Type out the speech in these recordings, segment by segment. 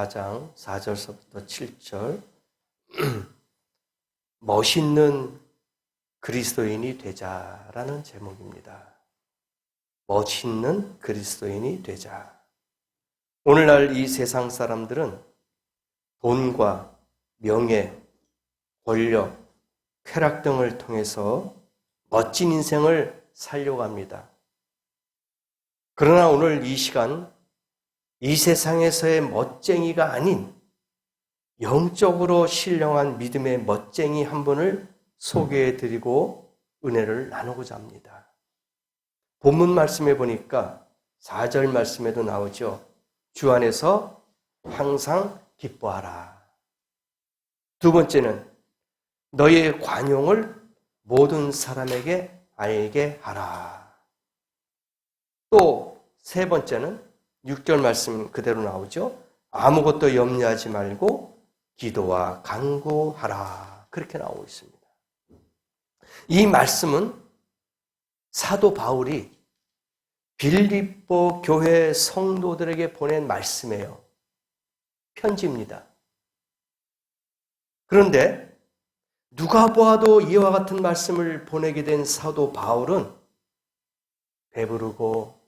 4장 4절서부터 7절 멋있는 그리스도인이 되자라는 제목입니다. 멋있는 그리스도인이 되자. 오늘날 이 세상 사람들은 돈과 명예, 권력, 쾌락 등을 통해서 멋진 인생을 살려고 합니다. 그러나 오늘 이 시간 이 세상에서의 멋쟁이가 아닌 영적으로 신령한 믿음의 멋쟁이 한 분을 소개해드리고 은혜를 나누고자 합니다. 본문 말씀에 보니까 4절 말씀에도 나오죠. 주 안에서 항상 기뻐하라. 두 번째는 너희의 관용을 모든 사람에게 알게 하라. 또 세 번째는 6절 말씀 그대로 나오죠. 아무것도 염려하지 말고 기도와 간구하라. 그렇게 나오고 있습니다. 이 말씀은 사도 바울이 빌립보 교회 성도들에게 보낸 말씀이에요. 편지입니다. 그런데 누가 보아도 이와 같은 말씀을 보내게 된 사도 바울은 배부르고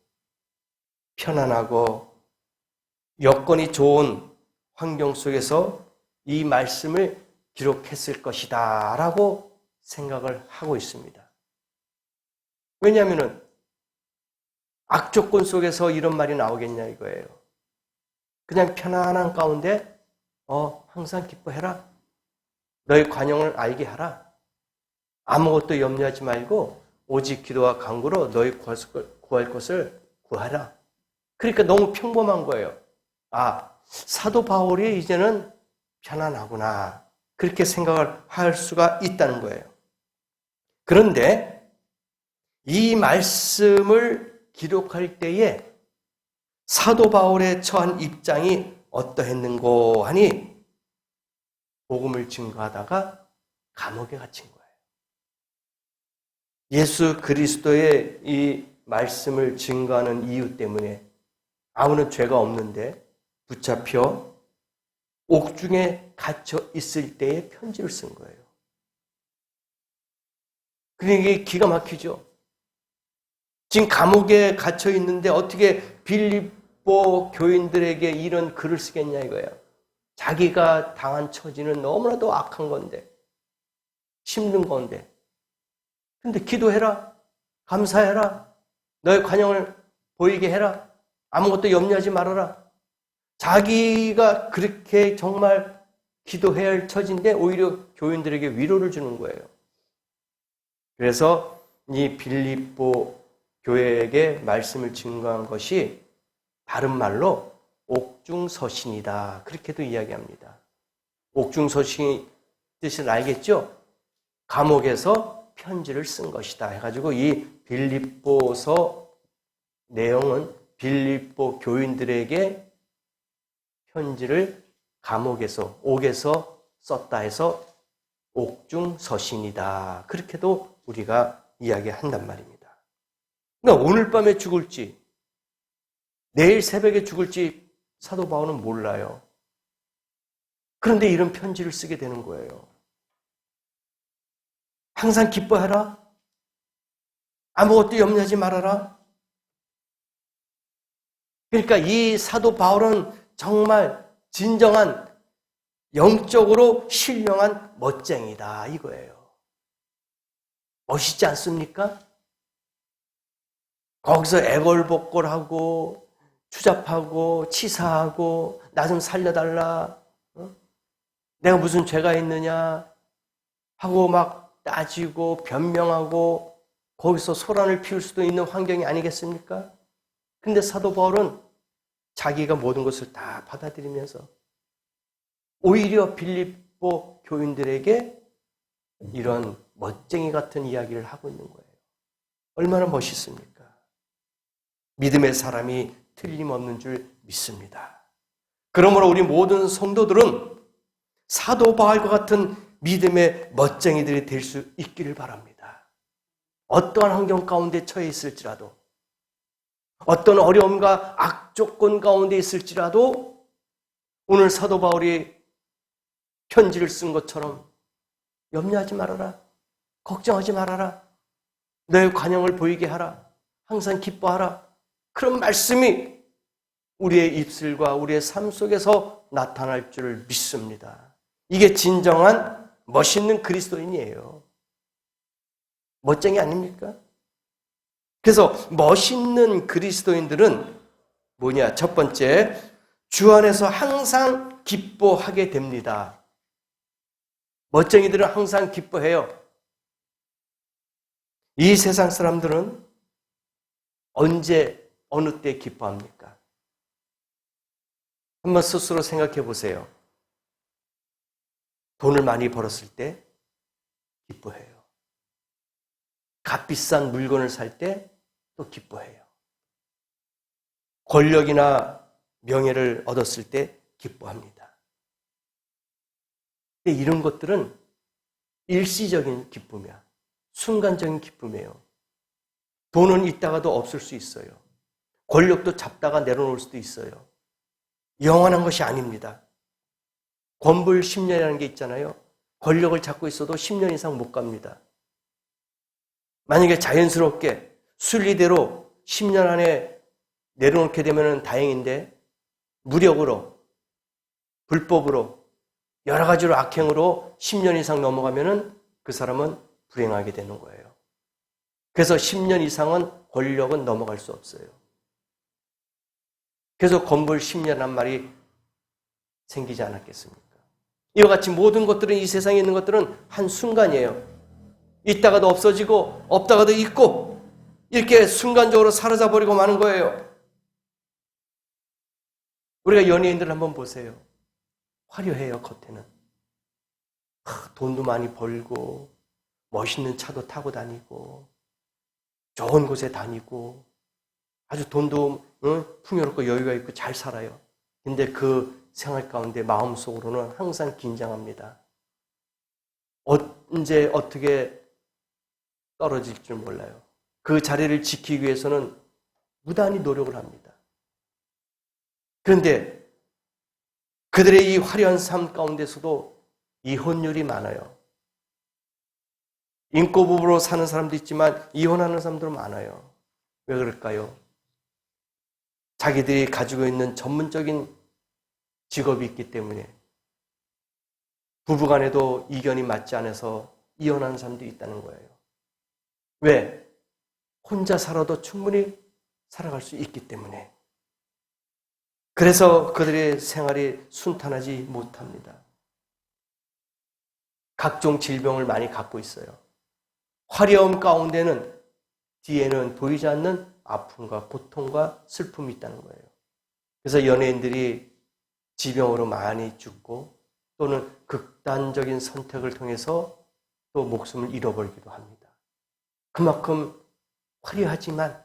편안하고 여건이 좋은 환경 속에서 이 말씀을 기록했을 것이다 라고 생각을 하고 있습니다. 왜냐하면 악조건 속에서 이런 말이 나오겠냐 이거예요. 그냥 편안한 가운데 항상 기뻐해라. 너의 관용을 알게 하라. 아무것도 염려하지 말고 오직 기도와 간구로 너희 구할 것을 구하라. 그러니까 너무 평범한 거예요. 사도 바울이 이제는 편안하구나. 그렇게 생각을 할 수가 있다는 거예요. 그런데 이 말씀을 기록할 때에 사도 바울의 처한 입장이 어떠했는고 하니 복음을 증거하다가 감옥에 갇힌 거예요. 예수 그리스도의 이 말씀을 증거하는 이유 때문에 아무런 죄가 없는데 붙잡혀 옥중에 갇혀 있을 때에 편지를 쓴 거예요. 그러니까 이게 기가 막히죠. 지금 감옥에 갇혀 있는데 어떻게 빌립보 교인들에게 이런 글을 쓰겠냐 이거예요. 자기가 당한 처지는 너무나도 악한 건데, 힘든 건데. 근데 기도해라. 감사해라. 너의 관용을 보이게 해라. 아무것도 염려하지 말아라. 자기가 그렇게 정말 기도해야 할 처지인데 오히려 교인들에게 위로를 주는 거예요. 그래서 이 빌립보 교회에게 말씀을 증거한 것이 다른 말로 옥중서신이다. 그렇게도 이야기합니다. 옥중서신의 뜻을 알겠죠? 감옥에서 편지를 쓴 것이다 해가지고 이 빌립보서 내용은 빌립보 교인들에게 편지를 감옥에서 옥에서 썼다 해서 옥중서신이다. 그렇게도 우리가 이야기한단 말입니다. 그러니까 오늘 밤에 죽을지 내일 새벽에 죽을지 사도 바울은 몰라요. 그런데 이런 편지를 쓰게 되는 거예요. 항상 기뻐해라. 아무것도 염려하지 말아라. 그러니까 이 사도 바울은 정말 진정한 영적으로 신령한 멋쟁이다 이거예요. 멋있지 않습니까? 거기서 애걸복걸하고 추잡하고 치사하고 나 좀 살려달라. 내가 무슨 죄가 있느냐 하고 막 따지고 변명하고 거기서 소란을 피울 수도 있는 환경이 아니겠습니까? 근데 사도 바울은 자기가 모든 것을 다 받아들이면서 오히려 빌립보 교인들에게 이런 멋쟁이 같은 이야기를 하고 있는 거예요. 얼마나 멋있습니까? 믿음의 사람이 틀림없는 줄 믿습니다. 그러므로 우리 모든 성도들은 사도 바울과 같은 믿음의 멋쟁이들이 될 수 있기를 바랍니다. 어떠한 환경 가운데 처해 있을지라도, 어떤 어려움과 악조건 가운데 있을지라도 오늘 사도 바울이 편지를 쓴 것처럼 염려하지 말아라. 걱정하지 말아라. 너의 관용을 보이게 하라. 항상 기뻐하라. 그런 말씀이 우리의 입술과 우리의 삶 속에서 나타날 줄을 믿습니다. 이게 진정한 멋있는 그리스도인이에요. 멋쟁이 아닙니까? 그래서 멋있는 그리스도인들은 뭐냐? 첫 번째, 주 안에서 항상 기뻐하게 됩니다. 멋쟁이들은 항상 기뻐해요. 이 세상 사람들은 언제, 어느 때 기뻐합니까? 한번 스스로 생각해 보세요. 돈을 많이 벌었을 때 기뻐해요. 값비싼 물건을 살 때 또 기뻐해요. 권력이나 명예를 얻었을 때 기뻐합니다. 근데 이런 것들은 일시적인 기쁨이야. 순간적인 기쁨이에요. 돈은 있다가도 없을 수 있어요. 권력도 잡다가 내려놓을 수도 있어요. 영원한 것이 아닙니다. 권불 10년이라는 게 있잖아요. 권력을 잡고 있어도 10년 이상 못 갑니다. 만약에 자연스럽게 순리대로 10년 안에 내려놓게 되면 다행인데 무력으로, 불법으로, 여러 가지로 악행으로 10년 이상 넘어가면 그 사람은 불행하게 되는 거예요. 그래서 10년 이상은 권력은 넘어갈 수 없어요. 그래서 권불 10년이란 말이 생기지 않았겠습니까? 이와 같이 모든 것들은, 이 세상에 있는 것들은 한순간이에요. 있다가도 없어지고 없다가도 있고 이렇게 순간적으로 사라져버리고 마는 거예요. 우리가 연예인들 한번 보세요. 화려해요, 겉에는. 돈도 많이 벌고 멋있는 차도 타고 다니고 좋은 곳에 다니고 아주 돈도 풍요롭고 여유가 있고 잘 살아요. 근데 그 생활 가운데 마음속으로는 항상 긴장합니다. 언제 어떻게 떨어질 줄 몰라요. 그 자리를 지키기 위해서는 무단히 노력을 합니다. 그런데 그들의 이 화려한 삶 가운데서도 이혼율이 많아요. 인꼬부부로 사는 사람도 있지만 이혼하는 사람도 많아요. 왜 그럴까요? 자기들이 가지고 있는 전문적인 직업이 있기 때문에 부부간에도 이견이 맞지 않아서 이혼하는 사람도 있다는 거예요. 왜? 혼자 살아도 충분히 살아갈 수 있기 때문에. 그래서 그들의 생활이 순탄하지 못합니다. 각종 질병을 많이 갖고 있어요. 화려함 가운데는 뒤에는 보이지 않는 아픔과 고통과 슬픔이 있다는 거예요. 그래서 연예인들이 지병으로 많이 죽고 또는 극단적인 선택을 통해서 또 목숨을 잃어버리기도 합니다. 그만큼 화려하지만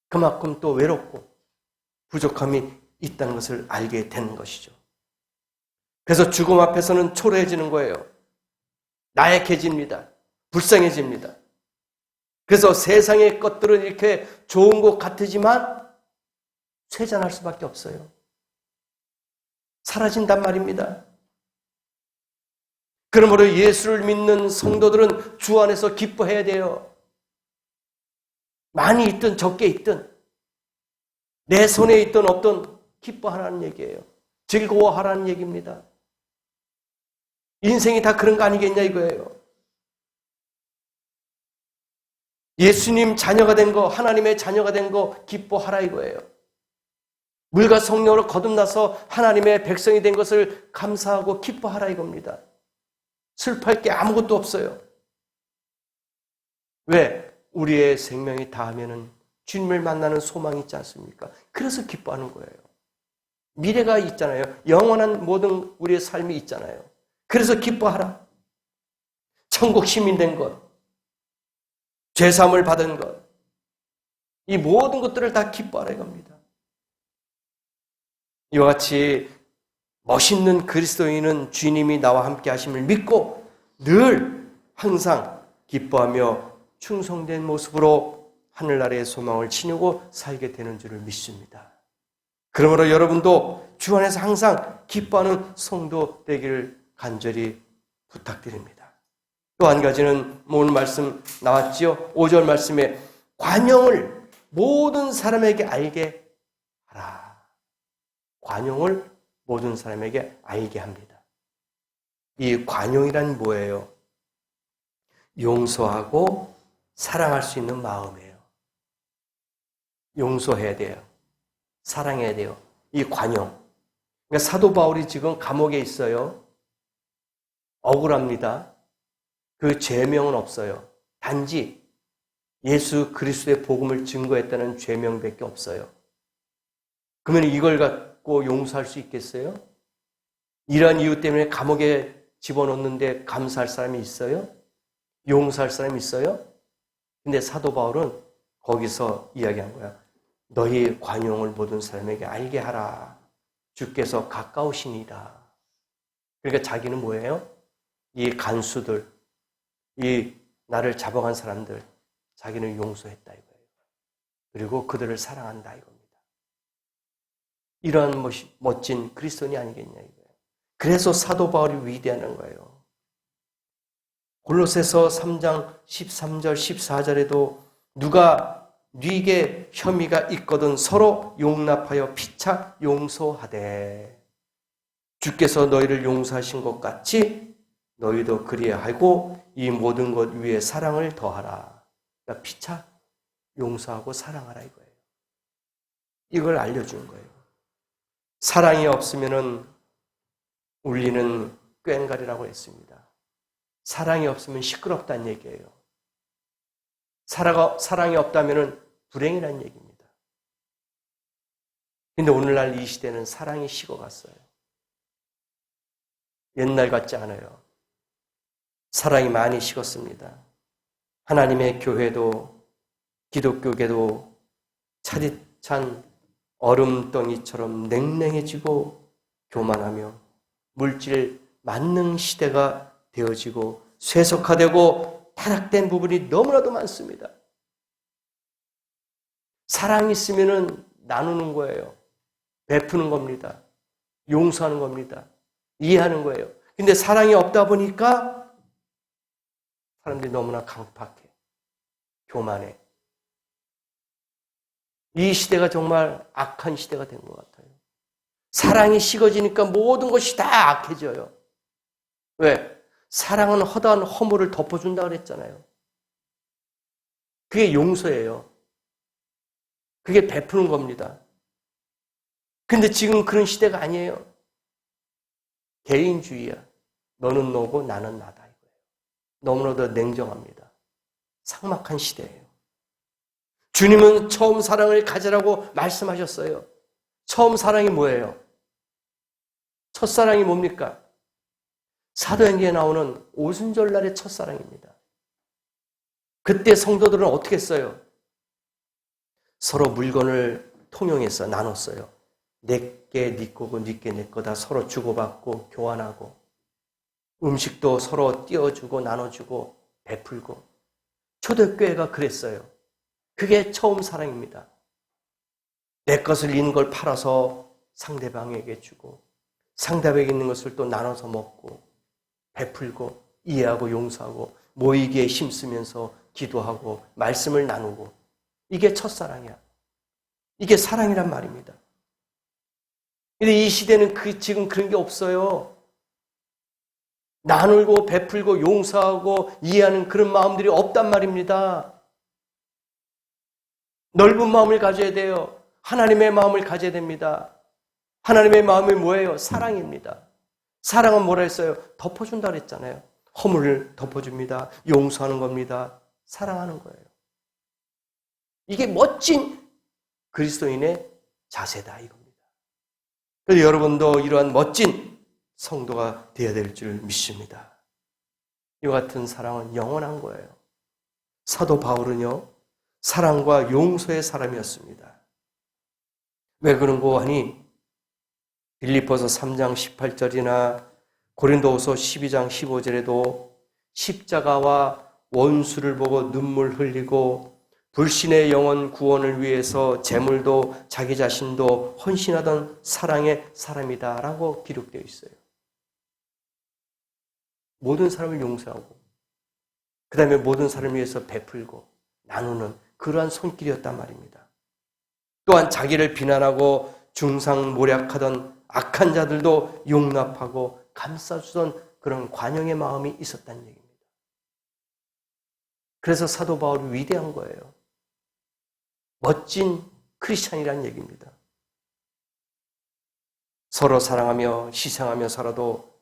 그만큼 또 외롭고 부족함이 있다는 것을 알게 되는 것이죠. 그래서 죽음 앞에서는 초라해지는 거예요. 나약해집니다. 불쌍해집니다. 그래서 세상의 것들은 이렇게 좋은 것 같지만 쇠잔할 수밖에 없어요. 사라진단 말입니다. 그러므로 예수를 믿는 성도들은 주 안에서 기뻐해야 돼요. 많이 있든 적게 있든 내 손에 있든 없든 기뻐하라는 얘기예요. 즐거워하라는 얘기입니다. 인생이 다 그런 거 아니겠냐 이거예요. 예수님 자녀가 된 거, 하나님의 자녀가 된 거 기뻐하라 이거예요. 물과 성령으로 거듭나서 하나님의 백성이 된 것을 감사하고 기뻐하라 이겁니다. 슬퍼할 게 아무것도 없어요. 왜? 우리의 생명이 다하면은 주님을 만나는 소망이 있지 않습니까? 그래서 기뻐하는 거예요. 미래가 있잖아요. 영원한 모든 우리의 삶이 있잖아요. 그래서 기뻐하라. 천국 시민 된 것, 죄사함을 받은 것, 이 모든 것들을 다 기뻐하라 이겁니다. 이와 같이 멋있는 그리스도인은 주님이 나와 함께 하심을 믿고 늘 항상 기뻐하며 충성된 모습으로 하늘나라의 소망을 지니고 살게 되는 줄을 믿습니다. 그러므로 여러분도 주 안에서 항상 기뻐하는 성도 되기를 간절히 부탁드립니다. 또 한 가지는 오늘 말씀 나왔지요. 5절 말씀에 관용을 모든 사람에게 알게 하라. 관용을 모든 사람에게 알게 합니다. 이 관용이란 뭐예요? 용서하고 사랑할 수 있는 마음이에요. 용서해야 돼요. 사랑해야 돼요. 이 관용. 그러니까 사도 바울이 지금 감옥에 있어요. 억울합니다. 그 죄명은 없어요. 단지 예수 그리스도의 복음을 증거했다는 죄명밖에 없어요. 그러면 이걸 갖고 용서할 수 있겠어요? 이러한 이유 때문에 감옥에 집어넣는데 감사할 사람이 있어요? 용서할 사람이 있어요? 근데 사도 바울은 거기서 이야기한 거야. 너희 관용을 모든 사람에게 알게 하라. 주께서 가까우시니이다. 그러니까 자기는 뭐예요? 이 간수들, 이 나를 잡아간 사람들, 자기는 용서했다 이거예요. 그리고 그들을 사랑한다 이겁니다. 이러한 멋진 그리스도인이 아니겠냐 이거예요. 그래서 사도 바울이 위대한 거예요. 골로새서 3장 13절 14절에도 누가 네게 혐의가 있거든 서로 용납하여 피차 용서하되 주께서 너희를 용서하신 것 같이 너희도 그리하고 이 모든 것 위에 사랑을 더하라. 그러니까 피차 용서하고 사랑하라 이거예요. 이걸 알려주는 거예요. 사랑이 없으면은 울리는 꽹과리라고 했습니다. 사랑이 없으면 시끄럽다는 얘기예요. 사랑이 없다면 불행이라는 얘기입니다. 그런데 오늘날 이 시대는 사랑이 식어갔어요. 옛날 같지 않아요. 사랑이 많이 식었습니다. 하나님의 교회도 기독교계도 차디찬 얼음덩이처럼 냉랭해지고 교만하며 물질 만능 시대가 되어지고 쇠속화되고 타락된 부분이 너무나도 많습니다. 사랑이 있으면 나누는 거예요. 베푸는 겁니다. 용서하는 겁니다. 이해하는 거예요. 근데 사랑이 없다 보니까 사람들이 너무나 강팍해. 교만해. 이 시대가 정말 악한 시대가 된 것 같아요. 사랑이 식어지니까 모든 것이 다 악해져요. 왜? 사랑은 허다한 허물을 덮어준다 그랬잖아요. 그게 용서예요. 그게 베푸는 겁니다. 근데 지금 그런 시대가 아니에요. 개인주의야. 너는 너고 나는 나다 이거예요. 너무나도 냉정합니다. 삭막한 시대예요. 주님은 처음 사랑을 가지라고 말씀하셨어요. 처음 사랑이 뭐예요? 첫사랑이 뭡니까? 사도행전에 나오는 오순절날의 첫사랑입니다. 그때 성도들은 어떻게 했어요? 서로 물건을 통용해서 나눴어요. 내게 네 거고 네게 내 거다 서로 주고받고 교환하고 음식도 서로 띄워주고 나눠주고 베풀고 초대교회가 그랬어요. 그게 처음 사랑입니다. 내 것을 있는 걸 팔아서 상대방에게 주고 상대방에게 있는 것을 또 나눠서 먹고 베풀고 이해하고 용서하고 모이기에 힘쓰면서 기도하고 말씀을 나누고 이게 첫사랑이야. 이게 사랑이란 말입니다. 근데 이 시대는 지금 그런 게 없어요. 나누고 베풀고 용서하고 이해하는 그런 마음들이 없단 말입니다. 넓은 마음을 가져야 돼요. 하나님의 마음을 가져야 됩니다. 하나님의 마음이 뭐예요? 사랑입니다. 사랑은 뭐라 했어요? 덮어준다 그랬잖아요. 허물을 덮어줍니다. 용서하는 겁니다. 사랑하는 거예요. 이게 멋진 그리스도인의 자세다 이겁니다. 그래서 여러분도 이러한 멋진 성도가 되어야 될 줄 믿습니다. 이와 같은 사랑은 영원한 거예요. 사도 바울은요, 사랑과 용서의 사람이었습니다. 왜 그런고 하니 빌립보서 3장 18절이나 고린도후서 12장 15절에도 십자가와 원수를 보고 눈물 흘리고 불신의 영혼 구원을 위해서 재물도 자기 자신도 헌신하던 사랑의 사람이다라고 기록되어 있어요. 모든 사람을 용서하고 그 다음에 모든 사람을 위해서 베풀고 나누는 그러한 손길이었단 말입니다. 또한 자기를 비난하고 중상모략하던 악한 자들도 용납하고 감싸주던 그런 관용의 마음이 있었다는 얘기입니다. 그래서 사도 바울이 위대한 거예요. 멋진 크리스찬이라는 얘기입니다. 서로 사랑하며 희생하며 살아도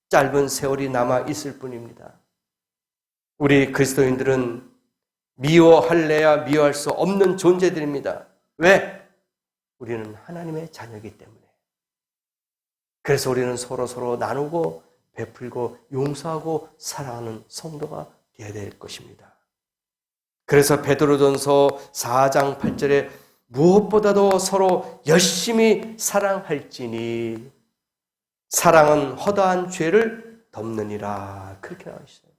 짧은 세월이 남아 있을 뿐입니다. 우리 그리스도인들은 미워할래야 미워할 수 없는 존재들입니다. 왜? 우리는 하나님의 자녀이기 때문에. 그래서 우리는 서로 나누고 베풀고 용서하고 사랑하는 성도가 되어야 될 것입니다. 그래서 베드로전서 4장 8절에 무엇보다도 서로 열심히 사랑할지니 사랑은 허다한 죄를 덮느니라. 그렇게 나와 있어요.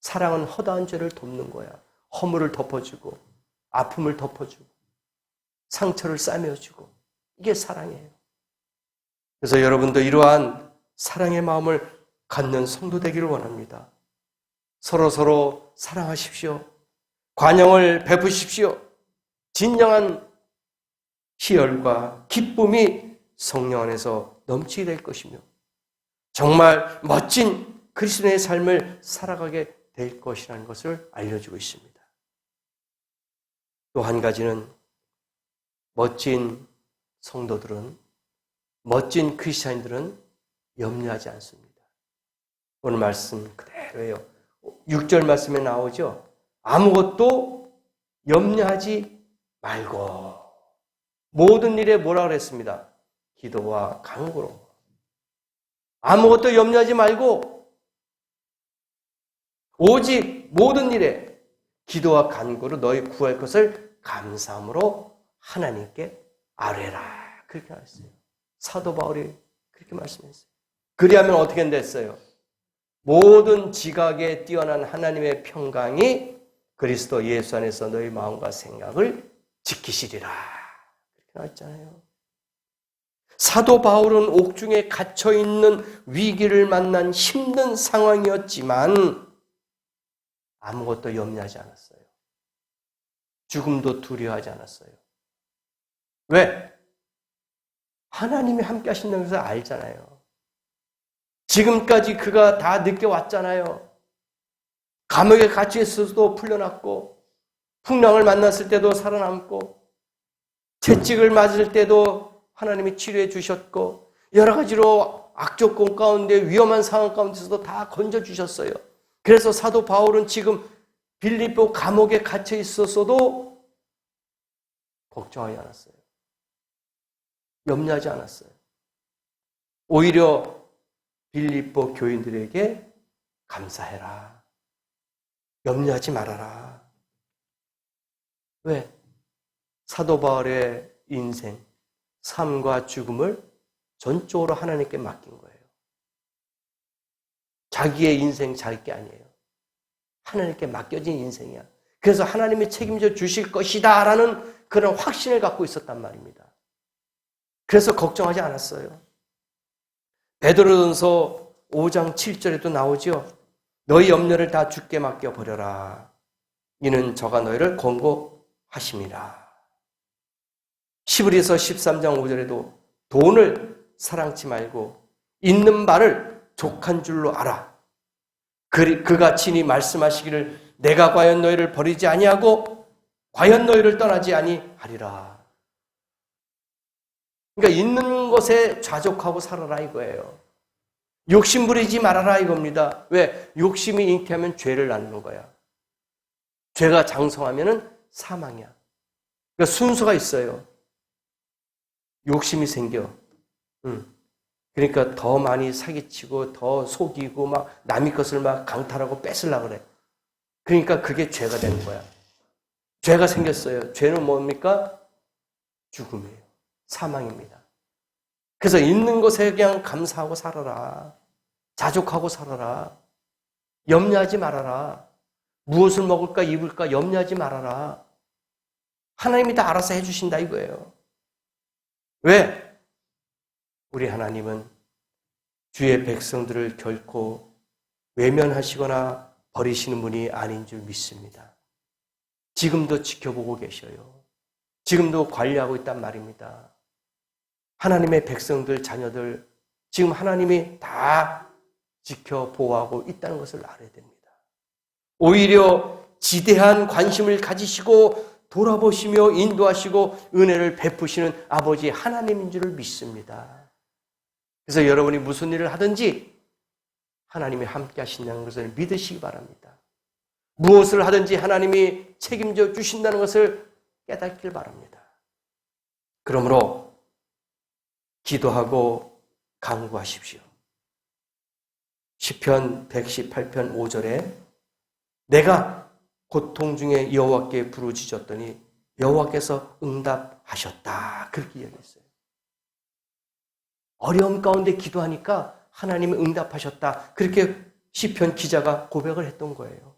사랑은 허다한 죄를 덮는 거야. 허물을 덮어주고 아픔을 덮어주고 상처를 싸매어주고 이게 사랑이에요. 그래서 여러분도 이러한 사랑의 마음을 갖는 성도 되기를 원합니다. 서로 사랑하십시오. 관용을 베푸십시오. 진정한 희열과 기쁨이 성령 안에서 넘치게 될 것이며 정말 멋진 그리스도의 삶을 살아가게 될 것이라는 것을 알려주고 있습니다. 또 한 가지는 멋진 성도들은 멋진 크리스찬들은 염려하지 않습니다. 오늘 말씀 그대로예요. 6절 말씀에 나오죠. 아무것도 염려하지 말고 모든 일에 뭐라 그랬습니다. 기도와 간구로. 아무것도 염려하지 말고 오직 모든 일에 기도와 간구로 너희 구할 것을 감사함으로 하나님께 아뢰라. 그렇게 말했어요. 사도 바울이 그렇게 말씀했어요. 그리하면 어떻게 됐어요? 모든 지각에 뛰어난 하나님의 평강이 그리스도 예수 안에서 너희 마음과 생각을 지키시리라. 그렇게 나왔잖아요. 사도 바울은 옥중에 갇혀있는 위기를 만난 힘든 상황이었지만 아무것도 염려하지 않았어요. 죽음도 두려워하지 않았어요. 왜? 하나님이 함께 하신다는 것을 알잖아요. 지금까지 그가 다 느껴왔잖아요. 감옥에 갇혀 있어서도 풀려났고 풍랑을 만났을 때도 살아남고 채찍을 맞을 때도 하나님이 치료해 주셨고 여러 가지로 악조건 가운데 위험한 상황 가운데서도 다 건져주셨어요. 그래서 사도 바울은 지금 빌립보 감옥에 갇혀 있었어도 걱정하지 않았어요. 염려하지 않았어요. 오히려 빌립보 교인들에게 감사해라. 염려하지 말아라. 왜? 사도 바울의 인생, 삶과 죽음을 전적으로 하나님께 맡긴 거예요. 자기의 인생 잘 게 아니에요. 하나님께 맡겨진 인생이야. 그래서 하나님이 책임져 주실 것이다 라는 그런 확신을 갖고 있었단 말입니다. 그래서 걱정하지 않았어요. 베드로전서 5장 7절에도 나오죠. 너희 염려를 다 주께 맡겨버려라. 이는 저가 너희를 권고하심이라. 시브리서 13장 5절에도 돈을 사랑치 말고 있는 바를 족한 줄로 알아. 그가 친히 말씀하시기를 내가 과연 너희를 버리지 아니하고 과연 너희를 떠나지 아니하리라. 그러니까 있는 것에 좌족하고 살아라 이거예요. 욕심 부리지 말아라 이겁니다. 왜? 욕심이 잉태하면 죄를 낳는 거야. 죄가 장성하면 사망이야. 그러니까 순서가 있어요. 욕심이 생겨. 그러니까 더 많이 사기치고 더 속이고 막 남의 것을 막 강탈하고 뺏으려고 그래. 그러니까 그게 죄가 되는 거야. 죄가 생겼어요. 죄는 뭡니까? 죽음이에요. 사망입니다. 그래서 있는 것에 그냥 감사하고 살아라. 자족하고 살아라. 염려하지 말아라. 무엇을 먹을까 입을까 염려하지 말아라. 하나님이 다 알아서 해주신다 이거예요. 왜? 우리 하나님은 주의 백성들을 결코 외면하시거나 버리시는 분이 아닌 줄 믿습니다. 지금도 지켜보고 계셔요. 지금도 관리하고 있단 말입니다. 하나님의 백성들, 자녀들, 지금 하나님이 다 지켜 보호하고 있다는 것을 알아야 됩니다. 오히려 지대한 관심을 가지시고 돌아보시며 인도하시고 은혜를 베푸시는 아버지 하나님인 줄을 믿습니다. 그래서 여러분이 무슨 일을 하든지 하나님이 함께 하신다는 것을 믿으시기 바랍니다. 무엇을 하든지 하나님이 책임져 주신다는 것을 깨닫길 바랍니다. 그러므로 기도하고 간구하십시오. 시편 118편 5절에 내가 고통 중에 여호와께 부르짖었더니 여호와께서 응답하셨다. 그렇게 이야기했어요. 어려움 가운데 기도하니까 하나님이 응답하셨다. 그렇게 시편 기자가 고백을 했던 거예요.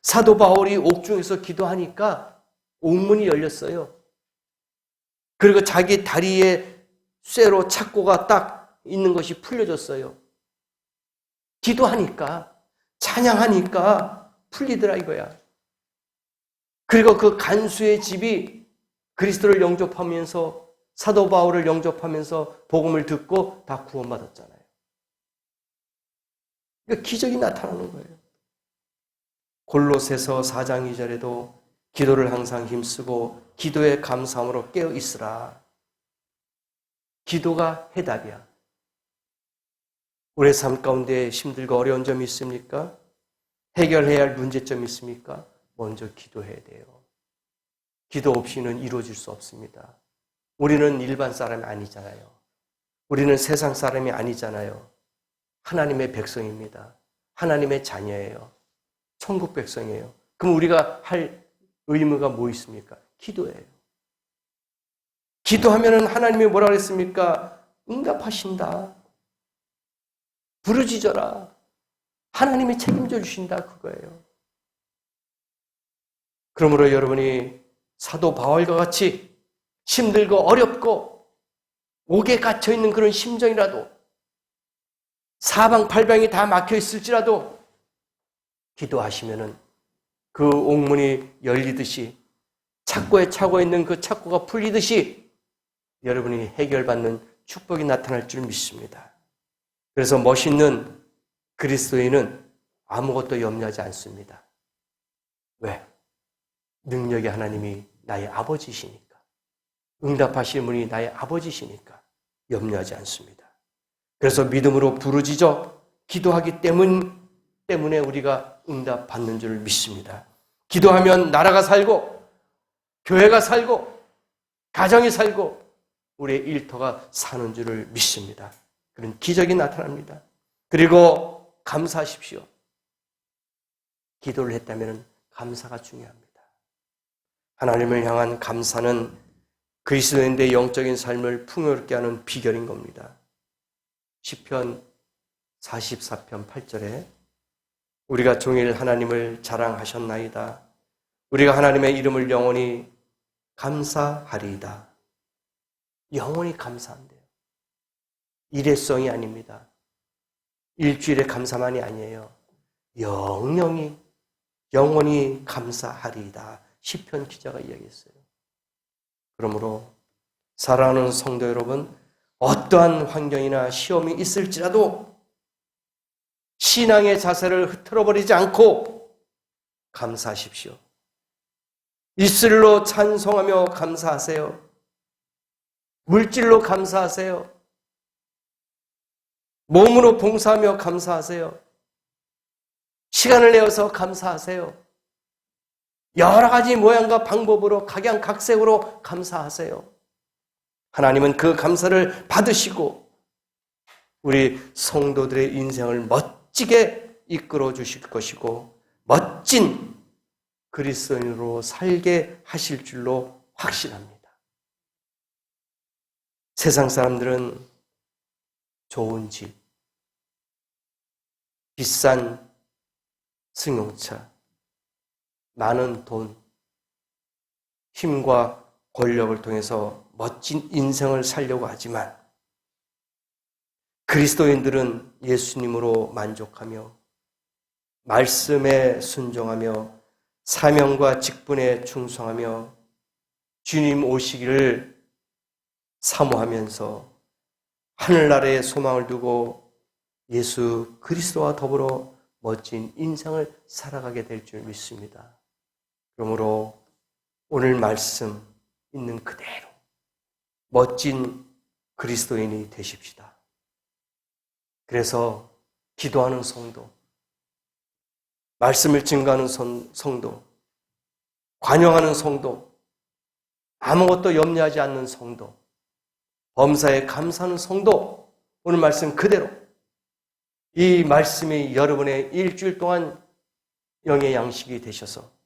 사도 바울이 옥중에서 기도하니까 옥문이 열렸어요. 그리고 자기 다리에 쇠로 착고가 딱 있는 것이 풀려졌어요. 기도하니까, 찬양하니까 풀리더라 이거야. 그리고 그 간수의 집이 그리스도를 영접하면서 사도 바울을 영접하면서 복음을 듣고 다 구원받았잖아요. 그러니까 기적이 나타나는 거예요. 골로새서 4장 2절에도 기도를 항상 힘쓰고 기도의 감사함으로 깨어 있으라. 기도가 해답이야. 우리의 삶 가운데 힘들고 어려운 점이 있습니까? 해결해야 할 문제점이 있습니까? 먼저 기도해야 돼요. 기도 없이는 이루어질 수 없습니다. 우리는 일반 사람이 아니잖아요. 우리는 세상 사람이 아니잖아요. 하나님의 백성입니다. 하나님의 자녀예요. 천국 백성이에요. 그럼 우리가 할 의무가 뭐 있습니까? 기도예요. 기도하면은 하나님이 뭐라 그랬습니까? 응답하신다. 부르짖어라. 하나님이 책임져 주신다 그거예요. 그러므로 여러분이 사도 바울과 같이 힘들고 어렵고 옥에 갇혀 있는 그런 심정이라도 사방팔방이 다 막혀 있을지라도 기도하시면은 그 옥문이 열리듯이 착고에 차고 있는 그 착고가 풀리듯이 여러분이 해결받는 축복이 나타날 줄 믿습니다. 그래서 멋있는 그리스도인은 아무것도 염려하지 않습니다. 왜? 능력의 하나님이 나의 아버지시니까. 응답하시는 분이 나의 아버지시니까 염려하지 않습니다. 그래서 믿음으로 부르짖어 기도하기 때문에 우리가 응답받는 줄 믿습니다. 기도하면 나라가 살고 교회가 살고 가정이 살고 우리의 일터가 사는 줄을 믿습니다. 그런 기적이 나타납니다. 그리고 감사하십시오. 기도를 했다면 감사가 중요합니다. 하나님을 향한 감사는 그리스도인의 영적인 삶을 풍요롭게 하는 비결인 겁니다. 시편 44편 8절에 우리가 종일 하나님을 자랑하셨나이다. 우리가 하나님의 이름을 영원히 감사하리이다. 영원히 감사한대요. 일회성이 아닙니다. 일주일의 감사만이 아니에요. 영원히 감사하리이다. 시편 기자가 이야기했어요. 그러므로 사랑하는 성도 여러분, 어떠한 환경이나 시험이 있을지라도 신앙의 자세를 흐트러버리지 않고 감사하십시오. 입술로 찬송하며 감사하세요. 물질로 감사하세요. 몸으로 봉사하며 감사하세요. 시간을 내어서 감사하세요. 여러 가지 모양과 방법으로 각양각색으로 감사하세요. 하나님은 그 감사를 받으시고 우리 성도들의 인생을 멋지게 이끌어 주실 것이고 멋진 그리스도인으로 살게 하실 줄로 확신합니다. 세상 사람들은 좋은 집, 비싼 승용차, 많은 돈, 힘과 권력을 통해서 멋진 인생을 살려고 하지만 그리스도인들은 예수님으로 만족하며 말씀에 순종하며 사명과 직분에 충성하며 주님 오시기를 사모하면서 하늘나라에 소망을 두고 예수 그리스도와 더불어 멋진 인생을 살아가게 될 줄 믿습니다. 그러므로 오늘 말씀 있는 그대로 멋진 그리스도인이 되십시다. 그래서 기도하는 성도, 말씀을 증거하는 성도, 관용하는 성도, 아무것도 염려하지 않는 성도, 범사에 감사하는 성도, 오늘 말씀 그대로 이 말씀이 여러분의 일주일 동안 영의 양식이 되셔서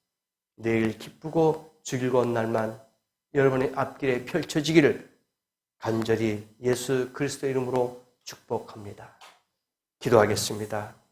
내일 기쁘고 즐거운 날만 여러분의 앞길에 펼쳐지기를 간절히 예수 그리스도 이름으로 축복합니다. 기도하겠습니다.